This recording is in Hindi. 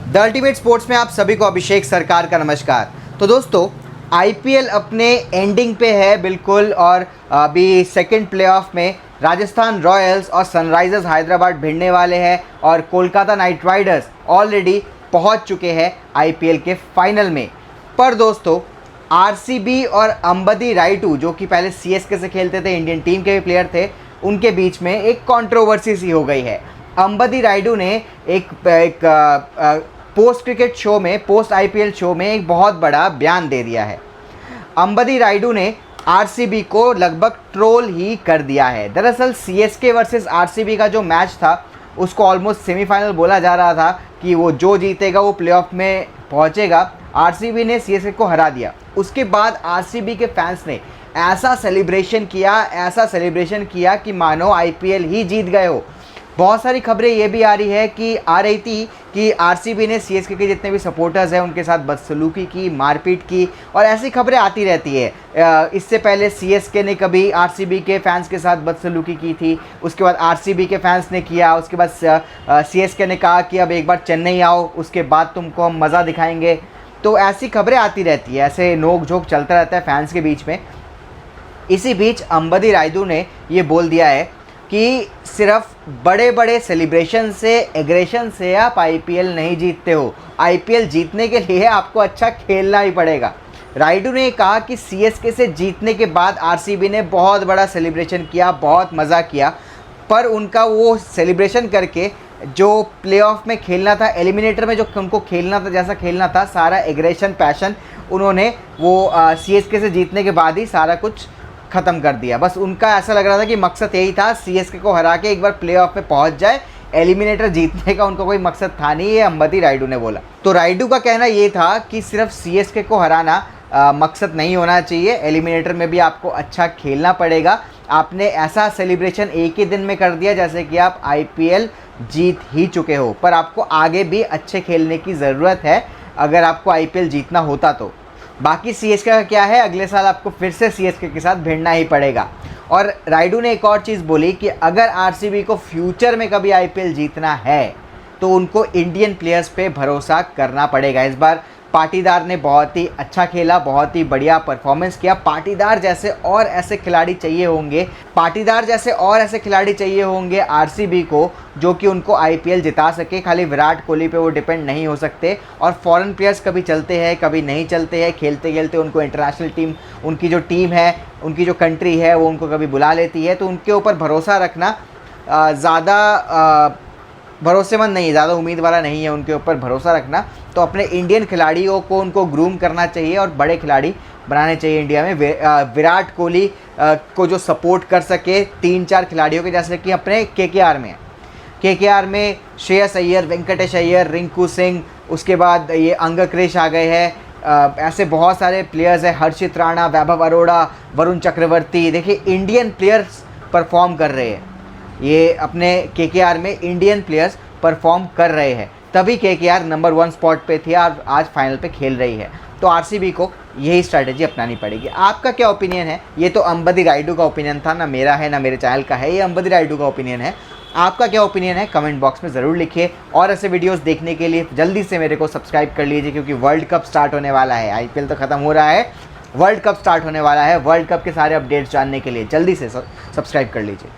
द अल्टीमेट स्पोर्ट्स में आप सभी को अभिषेक सरकार का नमस्कार। तो दोस्तों, आईपीएल अपने एंडिंग पे है बिल्कुल, और अभी सेकंड प्लेऑफ में राजस्थान रॉयल्स और सनराइजर्स हैदराबाद भिड़ने वाले हैं और कोलकाता नाइट राइडर्स ऑलरेडी पहुंच चुके हैं आईपीएल के फाइनल में। पर दोस्तों, आरसीबी और अंबती रायडू, जो कि पहले सीएसके से खेलते थे, इंडियन टीम के भी प्लेयर थे, उनके बीच में एक कंट्रोवर्सी सी हो गई है। अंबती रायडू ने एक पोस्ट क्रिकेट शो में, पोस्ट आईपीएल शो में एक बहुत बड़ा बयान दे दिया है। अंबती रायडू ने आरसीबी को लगभग ट्रोल ही कर दिया है। दरअसल सीएसके वर्सेस आरसीबी का जो मैच था, उसको ऑलमोस्ट सेमीफाइनल बोला जा रहा था कि वो जो जीतेगा वो प्लेऑफ में पहुंचेगा। आरसीबी ने सीएसके को हरा दिया। उसके बाद आरसीबी के फैंस ने ऐसा सेलिब्रेशन किया कि मानो आईपीएल ही जीत गए हो। बहुत सारी खबरें ये भी आ रही थी कि आरसीबी ने सीएसके के जितने भी सपोर्टर्स हैं उनके साथ बदसलूकी की, मारपीट की, और ऐसी खबरें आती रहती है। इससे पहले सीएसके ने कभी आरसीबी के फैंस के साथ बदसलूकी की थी, उसके बाद आरसीबी के फैंस ने किया, उसके बाद सीएसके ने कहा कि अब एक बार चेन्नई आओ, उसके बाद तुमको हम मज़ा दिखाएंगे। तो ऐसी खबरें आती रहती है, ऐसे नोक झोंक चलता रहता है फैंस के बीच में। इसी बीच अंबती रायडू ने ये बोल दिया है कि सिर्फ बड़े बड़े सेलिब्रेशन से, एग्रेशन से आप आईपीएल नहीं जीतते हो। आईपीएल जीतने के लिए आपको अच्छा खेलना ही पड़ेगा। रायडू ने कहा कि सीएसके से जीतने के बाद आरसीबी ने बहुत बड़ा सेलिब्रेशन किया, बहुत मज़ा किया, पर उनका वो सेलिब्रेशन करके जो प्लेऑफ में खेलना था, एलिमिनेटर में जो उनको खेलना था, जैसा खेलना था, सारा एग्रेशन, पैशन उन्होंने वो सीएसके से जीतने के बाद ही सारा कुछ ख़त्म कर दिया। बस उनका ऐसा लग रहा था कि मकसद यही था, सीएसके को हरा के एक बार प्लेऑफ में पहुंच जाए, एलिमिनेटर जीतने का उनको कोई मकसद था नहीं, ये अंबती रायडू ने बोला। तो रायडू का कहना ये था कि सिर्फ सीएसके को हराना मकसद नहीं होना चाहिए, एलिमिनेटर में भी आपको अच्छा खेलना पड़ेगा। आपने ऐसा सेलिब्रेशन एक ही दिन में कर दिया जैसे कि आप आईपीएल जीत ही चुके हो, पर आपको आगे भी अच्छे खेलने की ज़रूरत है अगर आपको आईपीएल जीतना होता तो। बाकी सीएसके का क्या है, अगले साल आपको फिर से सीएसके के साथ भिड़ना ही पड़ेगा। और रायडू ने एक और चीज़ बोली कि अगर आरसीबी को फ्यूचर में कभी आईपीएल जीतना है तो उनको इंडियन प्लेयर्स पे भरोसा करना पड़ेगा। इस बार पाटीदार ने बहुत ही अच्छा खेला, बहुत ही बढ़िया परफॉर्मेंस किया। पाटीदार जैसे और ऐसे खिलाड़ी चाहिए होंगे आरसीबी को, जो कि उनको आईपीएल जिता सके। खाली विराट कोहली पे वो डिपेंड नहीं हो सकते। और फॉरेन प्लेयर्स कभी चलते हैं, कभी नहीं चलते हैं। खेलते खेलते उनको इंटरनेशनल टीम, उनकी जो टीम है, उनकी जो कंट्री है, वो उनको कभी बुला लेती है। तो उनके ऊपर भरोसा रखना ज़्यादा भरोसेमंद नहीं है, ज़्यादा उम्मीद वाला नहीं है उनके ऊपर भरोसा रखना। तो अपने इंडियन खिलाड़ियों को उनको ग्रूम करना चाहिए और बड़े खिलाड़ी बनाने चाहिए इंडिया में। विराट कोहली को जो सपोर्ट कर सके 3-4 खिलाड़ियों के, जैसे कि अपने केकेआर में श्रेयस अय्यर, वेंकटेश अय्यर, रिंकू सिंह, उसके बाद ये अंग क्रिश आ गए हैं। ऐसे बहुत सारे प्लेयर्स हैं, हर्षित राणा, वैभव अरोड़ा, वरुण चक्रवर्ती। देखिए, इंडियन प्लेयर्स परफॉर्म कर रहे हैं। ये अपने केकेआर में इंडियन प्लेयर्स परफॉर्म कर रहे हैं, तभी केकेआर नंबर 1 स्पॉट पे थी और आज फाइनल पे खेल रही है। तो आरसीबी को यही स्ट्रैटेजी अपनानी पड़ेगी। आपका क्या ओपिनियन है? ये तो अंबती रायडू का ओपिनियन था, ना मेरा है ना मेरे चैनल का है, ये अंबती रायडू का ओपिनियन है। आपका क्या ओपिनियन है कमेंट बॉक्स में ज़रूर लिखिए। और ऐसे वीडियोस देखने के लिए जल्दी से मेरे को सब्सक्राइब कर लीजिए, क्योंकि वर्ल्ड कप स्टार्ट होने वाला है। आईपीएल तो ख़त्म हो रहा है, वर्ल्ड कप स्टार्ट होने वाला है। वर्ल्ड कप के सारे अपडेट्स जानने के लिए जल्दी से सब्सक्राइब कर लीजिए।